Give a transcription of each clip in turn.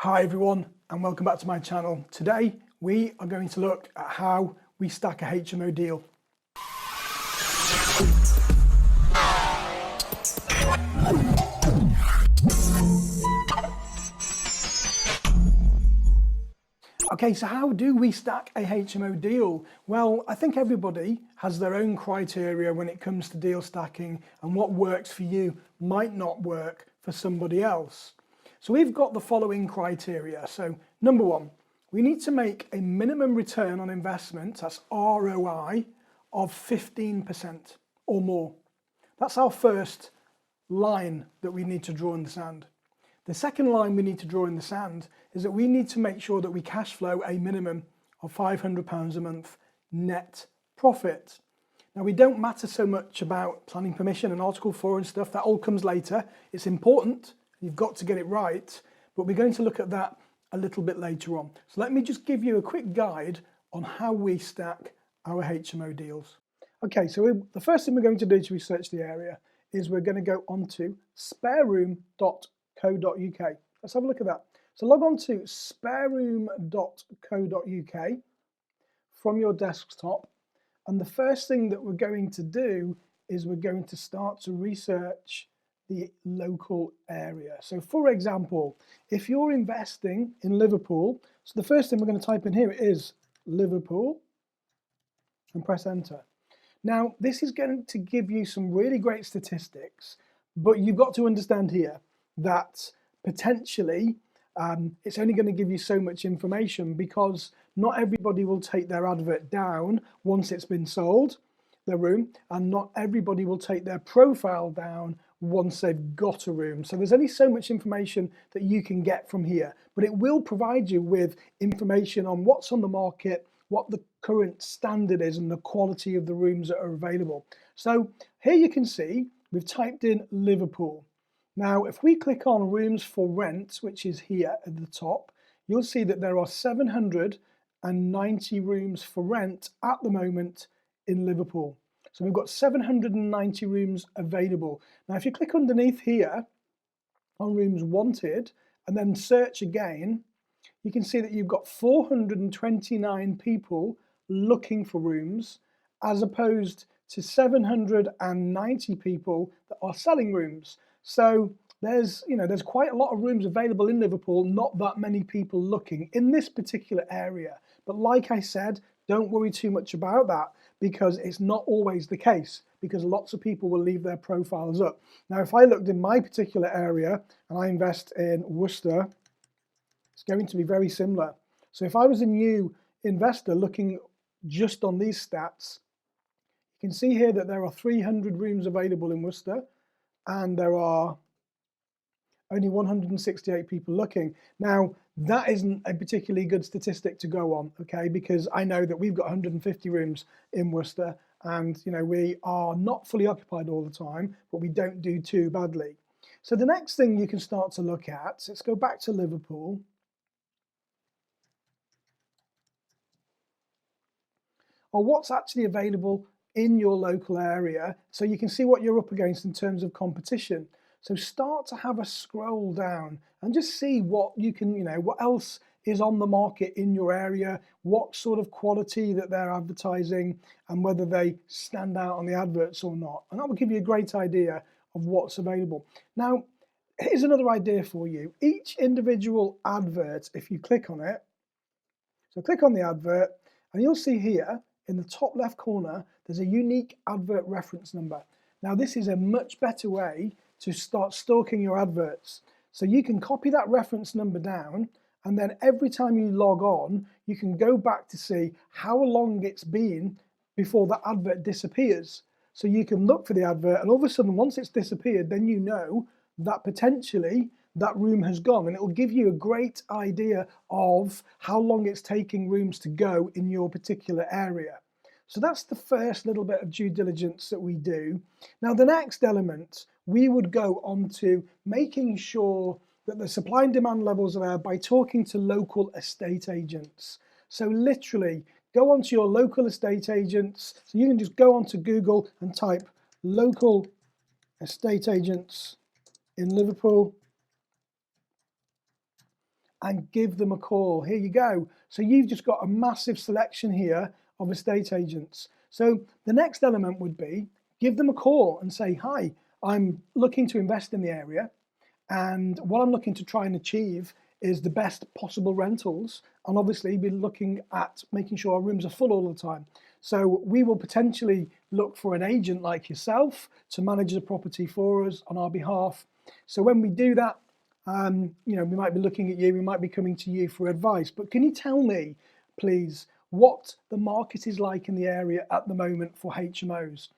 Hi everyone and welcome back to my channel. Today we are going to look at how we stack a HMO deal. Okay, so how do we stack a HMO deal? Well, I think everybody has their own criteria when it comes to deal stacking, and what works for you might not work for somebody else. So we've got the following criteria. So number one, we need to make a minimum return on investment, that's ROI, of 15% or more. That's our first line that we need to draw in the sand. The second line we need to draw in the sand is that we need to make sure that we cash flow a minimum of £500 a month net profit. Now, we don't matter so much about planning permission and Article 4 and stuff, that all comes later. It's important, you've got to get it right, but we're going to look at that a little bit later on. So let me just give you a quick guide on how we stack our HMO deals. Okay, so the first thing we're going to do to research the area is we're going to go onto spareroom.co.uk. Let's have a look at that. So log on to spareroom.co.uk from your desktop, and the first thing that we're going to do is we're going to start to research the local area. So for example, if you're investing in Liverpool, so the first thing we're going to type in here is Liverpool and press enter. Now this is going to give you some really great statistics, but you've got to understand here that potentially it's only going to give you so much information, because not everybody will take their advert down once it's been sold, their room, and not everybody will take their profile down once they've got a room. So there's only so much information that you can get from here, but it will provide you with information on what's on the market, what the current standard is, and the quality of the rooms that are available. So here you can see we've typed in Liverpool. Now, if we click on rooms for rent, which is here at the top, you'll see that there are 790 rooms for rent at the moment in Liverpool. So we've got 790 rooms available. Now, if you click underneath here on rooms wanted and then search again, you can see that you've got 429 people looking for rooms, as opposed to 790 people that are selling rooms. So there's quite a lot of rooms available in Liverpool, not that many people looking in this particular area. But like I said, don't worry too much about that, because it's not always the case, because lots of people will leave their profiles up. Now, if I looked in my particular area and I invest in Worcester, it's going to be very similar. So if I was a new investor looking just on these stats, you can see here that there are 300 rooms available in Worcester, and there are only 168 people looking. Now, that isn't a particularly good statistic to go on, okay? Because I know that we've got 150 rooms in Worcester, and we are not fully occupied all the time, but we don't do too badly. So the next thing you can start to look at, let's go back to Liverpool. Or what's actually available in your local area, so you can see what you're up against in terms of competition. So start to have a scroll down and just see what you can, what else is on the market in your area, what sort of quality that they're advertising, and whether they stand out on the adverts or not. And that will give you a great idea of what's available. Now, here's another idea for you. Each individual advert, if you click on it, so click on the advert, and you'll see here in the top left corner, there's a unique advert reference number. Now, this is a much better way to start stalking your adverts. So you can copy that reference number down, and then every time you log on, you can go back to see how long it's been before the advert disappears. So you can look for the advert, and all of a sudden, once it's disappeared, then you know that potentially that room has gone, and it will give you a great idea of how long it's taking rooms to go in your particular area. So that's the first little bit of due diligence that we do. Now, the next element, we would go on to making sure that the supply and demand levels are there by talking to local estate agents. So literally go onto your local estate agents. So you can just go onto Google and type local estate agents in Liverpool, and give them a call. Here you go. So you've just got a massive selection here of estate agents. So the next element would be give them a call and say, hi, I'm looking to invest in the area, and what I'm looking to try and achieve is the best possible rentals, and obviously be looking at making sure our rooms are full all the time. So we will potentially look for an agent like yourself to manage the property for us on our behalf. So when we do that, we might be looking at you, we might be coming to you for advice. But can you tell me, please, what the market is like in the area at the moment for HMOs?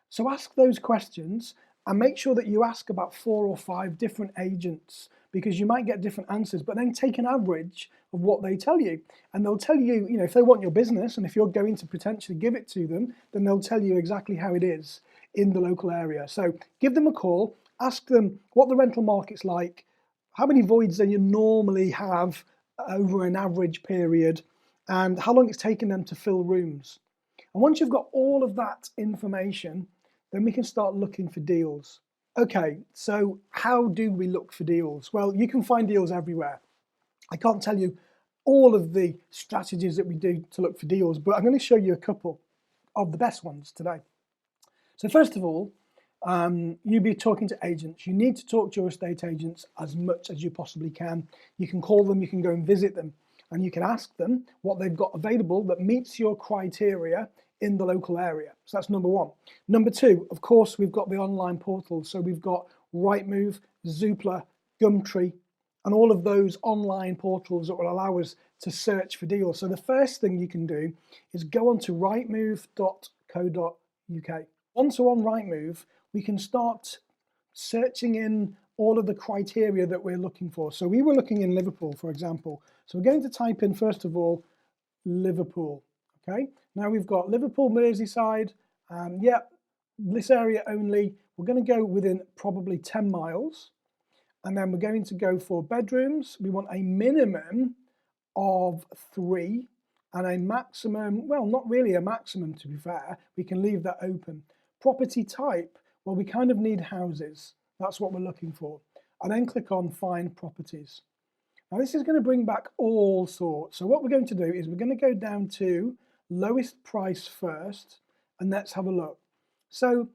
So ask those questions and make sure that you ask about 4 or 5 different agents, because you might get different answers, but then take an average of what they tell you. And they'll tell you, if they want your business and if you're going to potentially give it to them, then they'll tell you exactly how it is in the local area. So give them a call, ask them what the rental market's like, how many voids do you normally have over an average period, and how long it's taken them to fill rooms. And once you've got all of that information, then we can start looking for deals. Okay, so how do we look for deals? Well, you can find deals everywhere. I can't tell you all of the strategies that we do to look for deals, but I'm going to show you a couple of the best ones today. So first of all, you'll be talking to agents. You need to talk to your estate agents as much as you possibly can. You can call them, you can go and visit them, and you can ask them what they've got available that meets your criteria in the local area. So that's number one. Number two, of course, we've got the online portals. So we've got Rightmove, Zoopla, Gumtree, and all of those online portals that will allow us to search for deals. So the first thing you can do is go onto rightmove.co.uk. Once we're on Rightmove, we can start searching in all of the criteria that we're looking for. So we were looking in Liverpool, for example. So we're going to type in, first of all, Liverpool. Okay, now we've got Liverpool, Merseyside. This area only. We're going to go within probably 10 miles. And then we're going to go for bedrooms. We want a minimum of 3 and a maximum, well, not really a maximum to be fair. We can leave that open. Property type, well, we kind of need houses. That's what we're looking for. And then click on Find Properties. Now this is going to bring back all sorts. So what we're going to do is we're going to go down to lowest price first, and let's have a look. So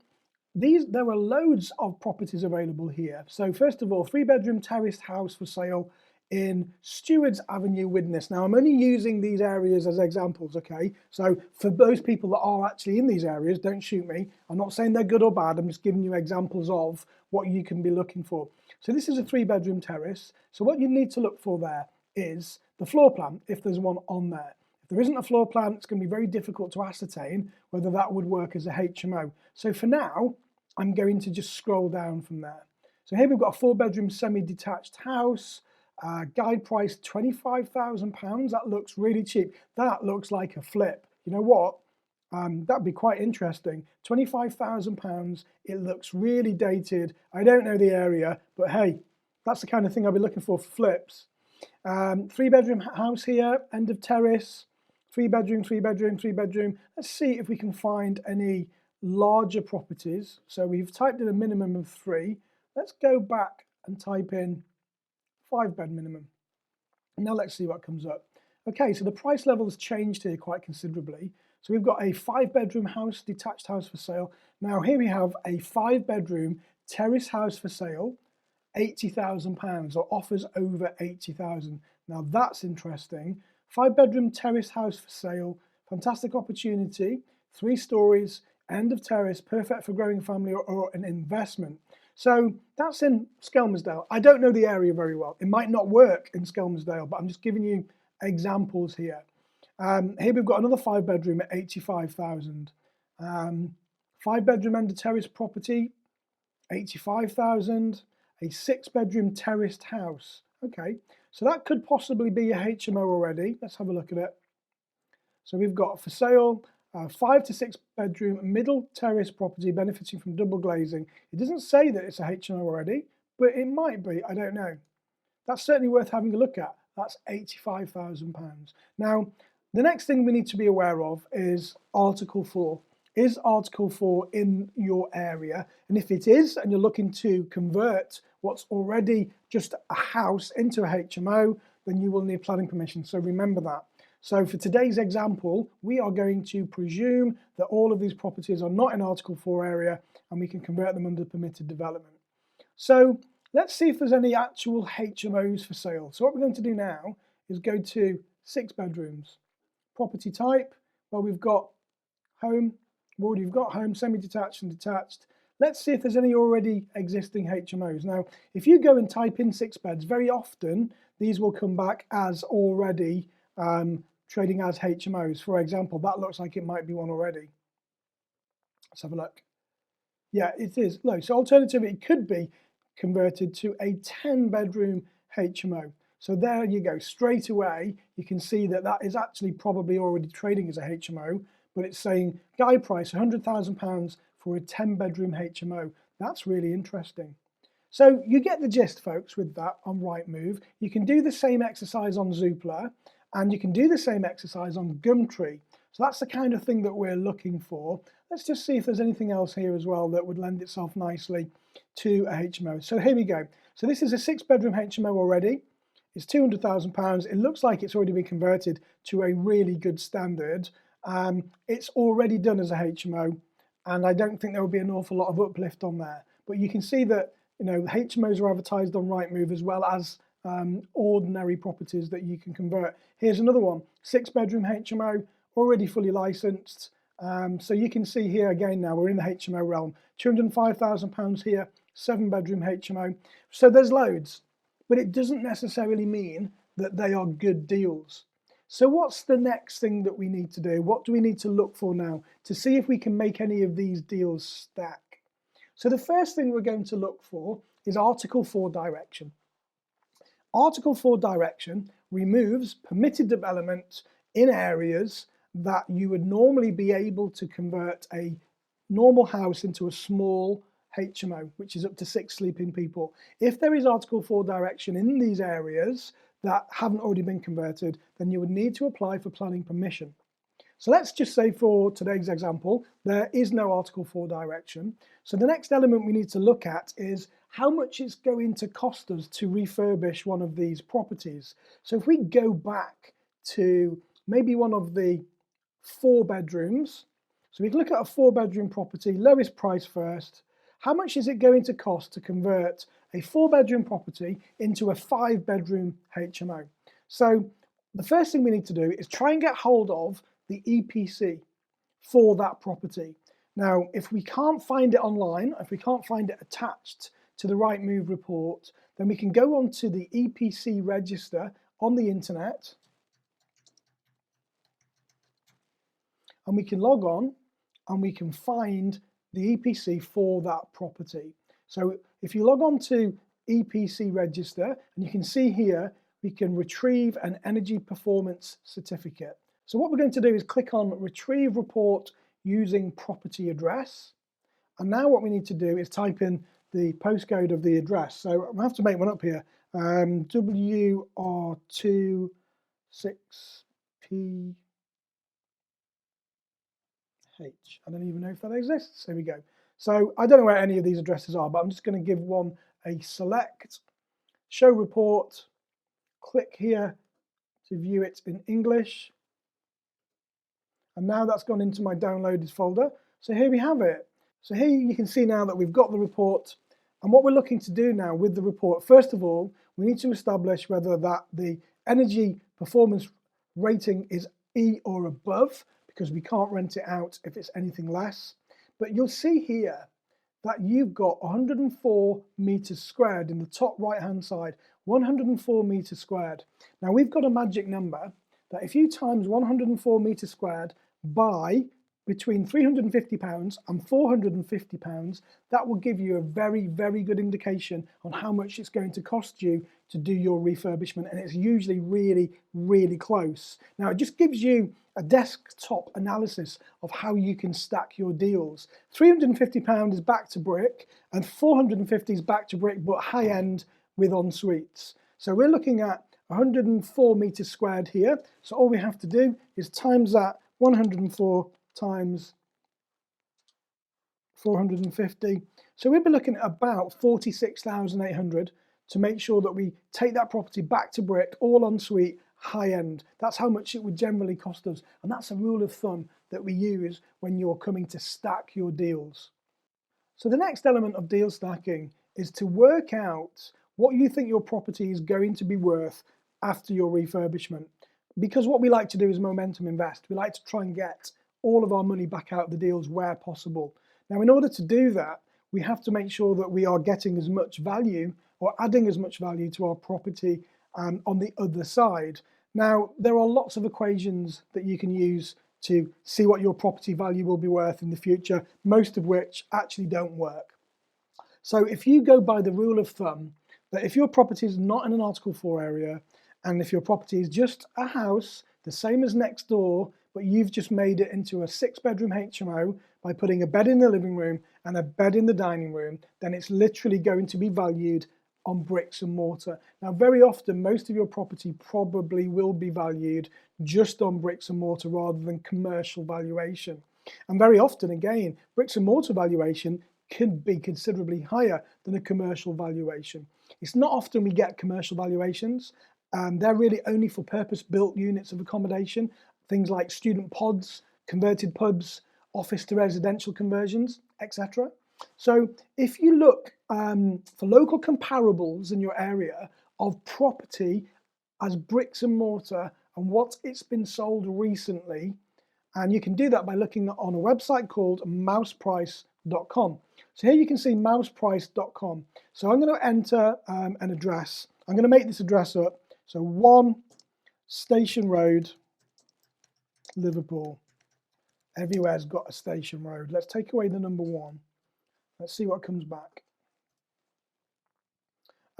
there are loads of properties available here. So first of all, 3-bedroom terraced house for sale in Stewards Avenue, Widnes. Now I'm only using these areas as examples, okay? So for those people that are actually in these areas, don't shoot me. I'm not saying they're good or bad, I'm just giving you examples of what you can be looking for. So this is a 3-bedroom terrace. So what you need to look for there is the floor plan, if there's one on there. If there isn't a floor plan, it's going to be very difficult to ascertain whether that would work as a HMO. So for now, I'm going to just scroll down from there. So here we've got a 4-bedroom semi-detached house, guide price £25,000. That looks really cheap. That looks like a flip. You know what? That'd be quite interesting. £25,000. It looks really dated. I don't know the area, but hey, that's the kind of thing I'll be looking for flips. 3-bedroom house here, end of terrace, 3-bedroom, 3-bedroom, 3-bedroom. Let's see if we can find any larger properties. So we've typed in a minimum of 3. Let's go back and type in 5-bed minimum. Now let's see what comes up. Okay, so the price level has changed here quite considerably. So we've got a 5-bedroom house, detached house for sale. Now here we have a 5-bedroom terrace house for sale, £80,000, or offers over 80,000. Now that's interesting. 5-bedroom terrace house for sale, fantastic opportunity, 3 stories, end of terrace, perfect for growing family or an investment. So that's in Skelmersdale. I don't know the area very well. It might not work in Skelmersdale, but I'm just giving you examples here. Here we've got another 5-bedroom at 85,000. 5-bedroom end of terrace property, 85,000. A 6-bedroom terraced house. Okay, so that could possibly be a HMO already. Let's have a look at it. So we've got for sale 5 to 6 bedroom middle terrace property benefiting from double glazing. It doesn't say that it's a HMO already, but it might be. I don't know. That's certainly worth having a look at. That's £85,000. Now, the next thing we need to be aware of is Article 4. Is Article 4 in your area? And if it is, and you're looking to convert what's already just a house into a HMO, then you will need planning permission. So remember that. So for today's example, we are going to presume that all of these properties are not in Article 4 area and we can convert them under permitted development. So let's see if there's any actual HMOs for sale. So what we're going to do now is go to 6 bedrooms. Property type, well, we've got home, we've got home, semi-detached and detached. Let's see if there's any already existing HMOs. Now, if you go and type in 6 beds, very often these will come back as already trading as HMOs. For example, that looks like it might be one already. Let's have a look. Yeah, it is. No, so alternatively, it could be converted to a 10-bedroom HMO. So there you go. Straight away, you can see that that is actually probably already trading as a HMO, but it's saying guide price £100,000 for a 10-bedroom HMO. That's really interesting. So you get the gist, folks, with that on Rightmove. You can do the same exercise on Zoopla, and you can do the same exercise on Gumtree. So that's the kind of thing that we're looking for. Let's just see if there's anything else here as well that would lend itself nicely to a HMO. So here we go. So this is a 6-bedroom HMO already. It's £200,000. It looks like it's already been converted to a really good standard. It's already done as a HMO, and I don't think there will be an awful lot of uplift on there. But you can see that HMOs are advertised on Rightmove as well as ordinary properties that you can convert. Here's another one, 6-bedroom HMO, already fully licensed. So you can see here again now we're in the HMO realm. £205,000 here, 7-bedroom HMO. So there's loads, but it doesn't necessarily mean that they are good deals. So what's the next thing that we need to do? What do we need to look for now to see if we can make any of these deals stack? So the first thing we're going to look for is Article 4 direction. Article 4 direction removes permitted development in areas that you would normally be able to convert a normal house into a small HMO, which is up to 6 sleeping people. If there is Article 4 direction in these areas that haven't already been converted, then you would need to apply for planning permission. So let's just say for today's example, there is no Article 4 direction. So the next element we need to look at is how much it's going to cost us to refurbish one of these properties. So if we go back to maybe one of the 4 bedrooms, so we can look at a 4-bedroom property, lowest price first. How much is it going to cost to convert a 4-bedroom property into a 5-bedroom HMO? So the first thing we need to do is try and get hold of the EPC for that property. Now, if we can't find it online, if we can't find it attached to the Rightmove report, then we can go onto the EPC register on the internet and we can log on and we can find the EPC for that property. So if you log on to EPC register, and you can see here, we can retrieve an energy performance certificate. So what we're going to do is click on retrieve report using property address. And now what we need to do is type in the postcode of the address. So I'm going to have to make one up here. WR26P. I don't even know if that exists. There we go. So I don't know where any of these addresses are, but I'm just going to give one a select, show report, click here to view it in English. And now that's gone into my downloaded folder. So here we have it. So here you can see now that we've got the report. And what we're looking to do now with the report, first of all, we need to establish whether that the energy performance rating is E or above, because we can't rent it out if it's anything less. But you'll see here that you've got 104 meters squared in the top right hand side, 104 meters squared. Now we've got a magic number that if you times 104 meters squared by between £350 and £450, that will give you a very, very good indication on how much it's going to cost you to do your refurbishment, and it's usually really, really close. Now it just gives you a desktop analysis of how you can stack your deals. £350 is back to brick and £450 is back to brick but high end with en suites. So we're looking at 104 meters squared here. So all we have to do is times that 104 times 450. So we'll be looking at about 46,800 to make sure that we take that property back to brick, all en suite, high end. That's how much it would generally cost us. And that's a rule of thumb that we use when you're coming to stack your deals. So the next element of deal stacking is to work out what you think your property is going to be worth after your refurbishment. Because what we like to do is momentum invest. We like to try and get all of our money back out of the deals where possible. Now, in order to do that, we have to make sure that we are getting as much value or adding as much value to our property on the other side. Now, there are lots of equations that you can use to see what your property value will be worth in the future, most of which actually don't work. So if you go by the rule of thumb that if your property is not in an Article 4 area, and if your property is just a house, the same as next door, but you've just made it into a 6-bedroom HMO by putting a bed in the living room and a bed in the dining room, then it's literally going to be valued on bricks and mortar. Now, very often, most of your property probably will be valued just on bricks and mortar rather than commercial valuation. And very often, again, bricks and mortar valuation can be considerably higher than a commercial valuation. It's not often we get commercial valuations. They're really only for purpose-built units of accommodation, things like student pods, converted pubs, office to residential conversions, etc. So if you look for local comparables in your area of property as bricks and mortar and what it's been sold recently, and you can do that by looking on a website called mouseprice.com. So here you can see mouseprice.com. So I'm going to enter an address. I'm going to make this address up. So 1 Station Road, Liverpool. Everywhere's got a station road. Let's take away the number 1. Let's see what comes back.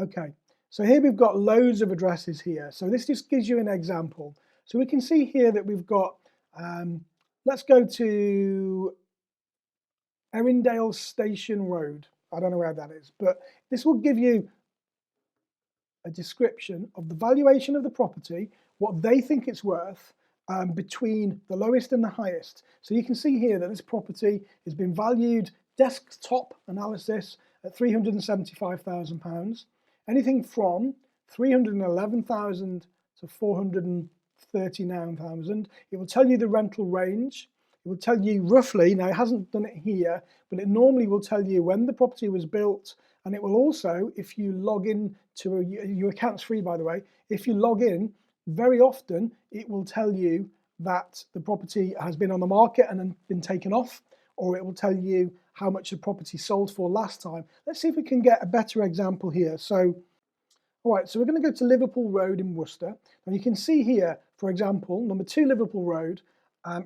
Okay, so here we've got loads of addresses here. So this just gives you an example. So we can see here that we've got, let's go to Erindale Station Road. I don't know where that is, but this will give you a description of the valuation of the property, what they think it's worth, between the lowest and the highest. So you can see here that this property has been valued desktop analysis at £375,000. Anything from 311,000 to 439,000. It will tell you the rental range. It will tell you roughly, now it hasn't done it here, but it normally will tell you when the property was built, and it will also, if you log in to your account's free, by the way, if you log in, very often it will tell you that the property has been on the market and then been taken off, or it will tell you how much the property sold for last time. Let's see if we can get a better example here. So, all right, so we're going to go to Liverpool Road in Worcester. And you can see here, for example, number 2 Liverpool Road,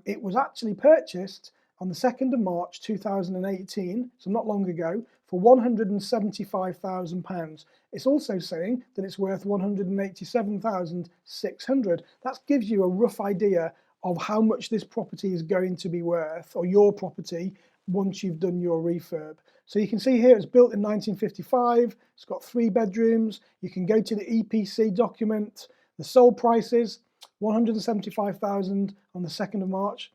it was actually purchased on the 2nd of March 2018, so not long ago, for £175,000. It's also saying that it's worth £187,600. That gives you a rough idea of how much this property is going to be worth, or your property, once you've done your refurb. So you can see here it's built in 1955, it's got 3 bedrooms. You can go to the EPC document. The sold prices, £175,000 on the 2nd of March,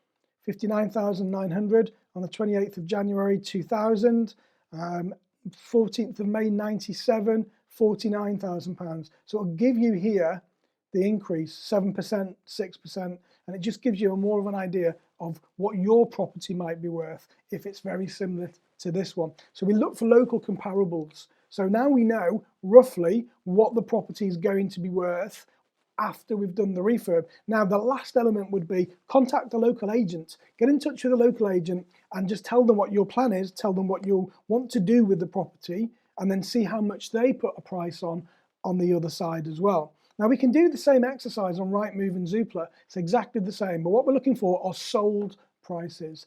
£59,900 on the 28th of January 2000, 14th of May 97, £49,000. So it'll give you here the increase, 7%, 6%, and it just gives you more of an idea of what your property might be worth if it's very similar to this one. So we look for local comparables. So now we know roughly what the property is going to be worth after we've done the refurb. Now the last element would be contact the local agent. Get in touch with a local agent and just tell them what your plan is, tell them what you want to do with the property, and then see how much they put a price on the other side as well. Now we can do the same exercise on Rightmove and Zoopla. It's exactly the same, but what we're looking for are sold prices.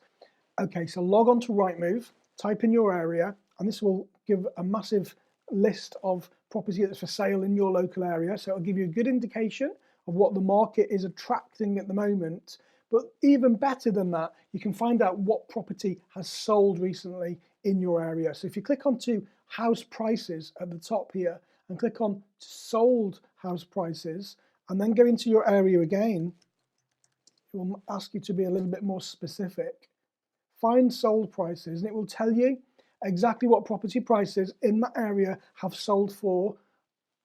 Okay, so log on to Rightmove, type in your area, and this will give a massive list of property that's for sale in your local area. So it'll give you a good indication of what the market is attracting at the moment. But even better than that, you can find out what property has sold recently in your area. So if you click onto house prices at the top here and click on sold house prices and then go into your area again, it will ask you to be a little bit more specific. Find sold prices and it will tell you exactly what property prices in that area have sold for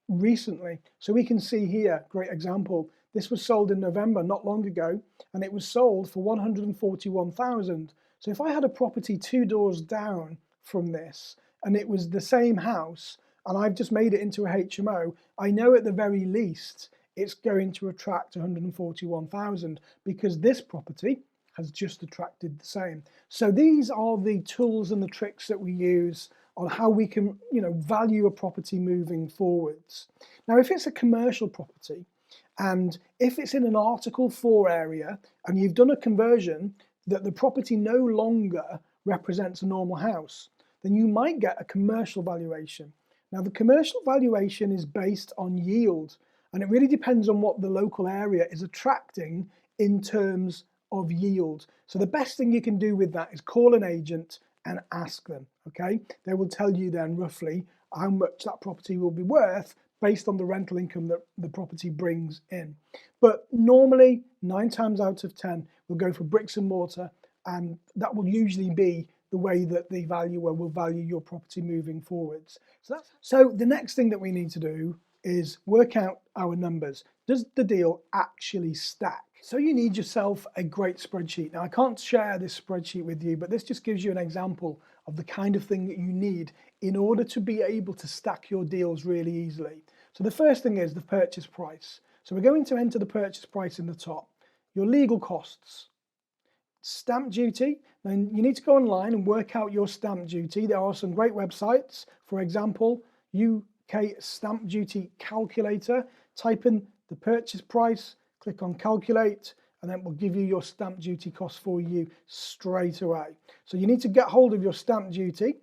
recently. So we can see here, great example. This was sold in November, not long ago, and it was sold for 141,000. So if I had a property 2 doors down from this, and it was the same house, and I've just made it into a HMO, I know at the very least it's going to attract 141,000 because this property has just attracted the same. So these are the tools and the tricks that we use on how we can, value a property moving forwards. Now, if it's a commercial property, and if it's in an Article 4 area, and you've done a conversion that the property no longer represents a normal house, then you might get a commercial valuation. Now, the commercial valuation is based on yield, and it really depends on what the local area is attracting in terms of yield. So the best thing you can do with that is call an agent and ask them, okay? They will tell you then roughly how much that property will be worth based on the rental income that the property brings in. But normally, 9 times out of 10, we'll go for bricks and mortar, and that will usually be the way that the valuer will value your property moving forwards. So the next thing that we need to do is work out our numbers. Does the deal actually stack? So you need yourself a great spreadsheet. Now, I can't share this spreadsheet with you, but this just gives you an example of the kind of thing that you need in order to be able to stack your deals really easily. So the first thing is the purchase price. So we're going to enter the purchase price in the top. Your legal costs, stamp duty. Now you need to go online and work out your stamp duty. There are some great websites. For example, UK stamp duty calculator. Type in the purchase price, click on calculate, and then it will give you your stamp duty cost for you straight away. So you need to get hold of your stamp duty,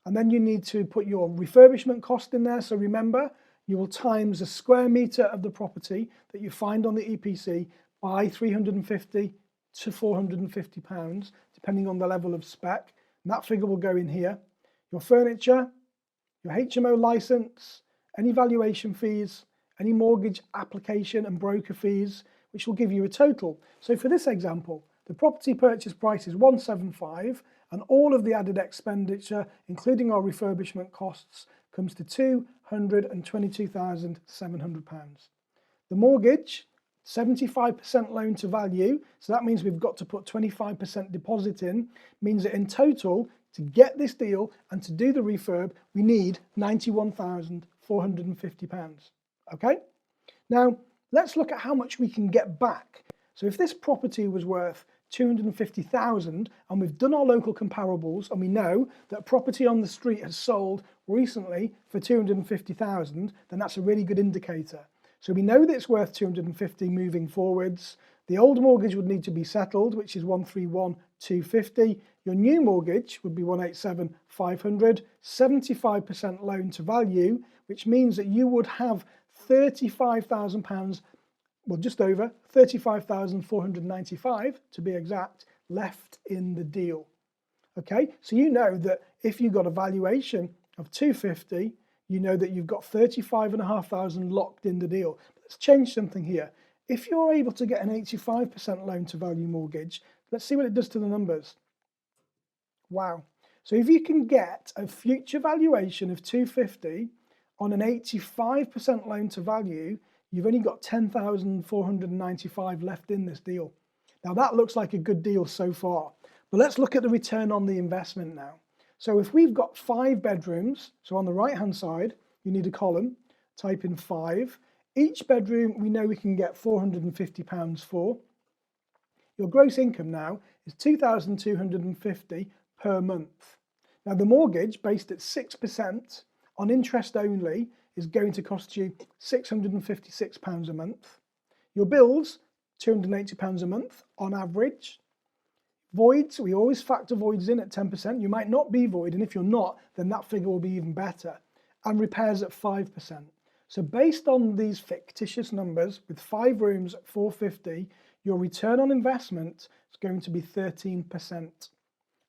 and then you need to put your refurbishment cost in there. So remember, you will times the square metre of the property that you find on the EPC by 350 to 450 pounds, depending on the level of spec. And that figure will go in here. Your furniture, your HMO licence, any valuation fees, any mortgage application and broker fees, which will give you a total. So for this example, the property purchase price is 175, and all of the added expenditure, including our refurbishment costs, comes to £222,700. The mortgage, 75% loan to value, so that means we've got to put 25% deposit in, means that in total, to get this deal and to do the refurb, we need £91,450. Okay? Now, let's look at how much we can get back. So if this property was worth 250,000 and we've done our local comparables and we know that property on the street has sold recently for 250,000, then that's a really good indicator. So we know that it's worth 250 moving forwards. The old mortgage would need to be settled, which is 131,250. Your new mortgage would be 187,500, 75% loan to value, which means that you would have £35,000, well, just over 35,495 to be exact, left in the deal. Okay, so you know that if you got a valuation of 250, you know that you've got 35,500 locked in the deal. But let's change something here. If you're able to get an 85% loan to value mortgage, let's see what it does to the numbers. Wow. So if you can get a future valuation of 250 on an 85% loan to value, you've only got 10,495 left in this deal. Now that looks like a good deal so far, but let's look at the return on the investment now. So if we've got 5 bedrooms, so on the right hand side, you need a column, type in 5. Each bedroom we know we can get £450 for. Your gross income now is £2,250 per month. Now the mortgage, based at 6% on interest only, is going to cost you £656 a month. Your bills, £280 a month on average. Voids, we always factor voids in at 10%. You might not be void, and if you're not, then that figure will be even better. And repairs at 5%. So based on these fictitious numbers, with 5 rooms at 450, your return on investment is going to be 13%.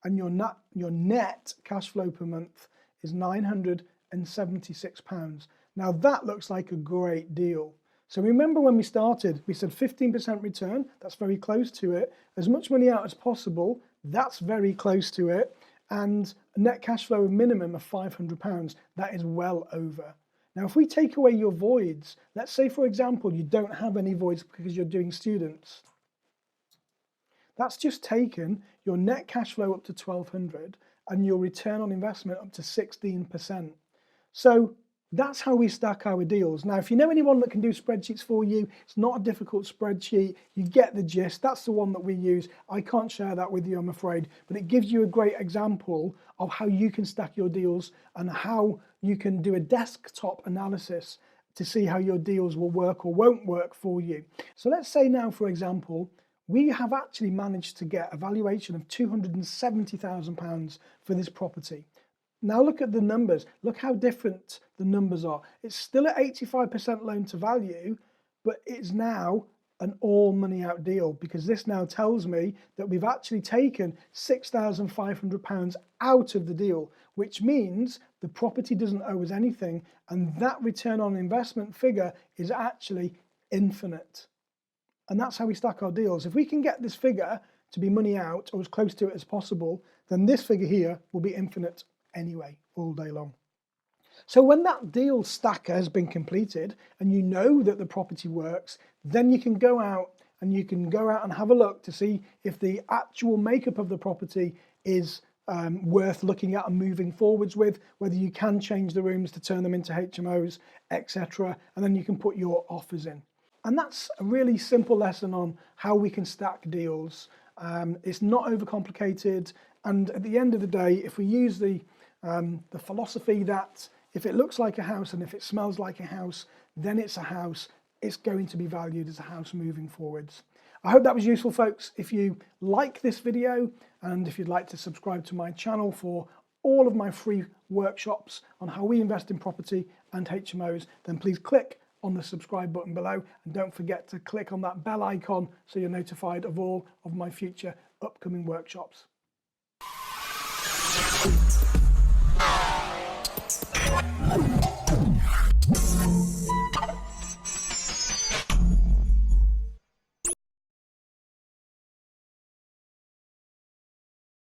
And your net cash flow per month is £976. Now that looks like a great deal. So remember when we started, we said 15% return, that's very close to it. As much money out as possible, that's very close to it. And a net cash flow minimum of £500, that is well over. Now, if we take away your voids, let's say, for example, you don't have any voids because you're doing students. That's just taken your net cash flow up to 1,200 and your return on investment up to 16%. So that's how we stack our deals. Now, if you know anyone that can do spreadsheets for you, it's not a difficult spreadsheet. You get the gist. That's the one that we use. I can't share that with you, I'm afraid, but it gives you a great example of how you can stack your deals and how you can do a desktop analysis to see how your deals will work or won't work for you. So let's say now, for example, we have actually managed to get a valuation of £270,000 for this property. Now look at the numbers. Look how different the numbers are. It's still at 85% loan to value, but it's now an all money out deal, because this now tells me that we've actually taken £6,500 out of the deal, which means the property doesn't owe us anything, and that return on investment figure is actually infinite. And that's how we stack our deals. If we can get this figure to be money out or as close to it as possible, then this figure here will be infinite anyway, all day long. So when that deal stacker has been completed and you know that the property works, then you can go out and have a look to see if the actual makeup of the property is worth looking at and moving forwards with, whether you can change the rooms to turn them into HMOs, etc. And then you can put your offers in. And that's a really simple lesson on how we can stack deals. It's not overcomplicated, and at the end of the day, if we use the philosophy that if it looks like a house and if it smells like a house, then it's a house, it's going to be valued as a house moving forwards. I hope that was useful, folks. If you like this video and if you'd like to subscribe to my channel for all of my free workshops on how we invest in property and HMOs, then please click on the subscribe button below, and don't forget to click on that bell icon so you're notified of all of my future upcoming workshops.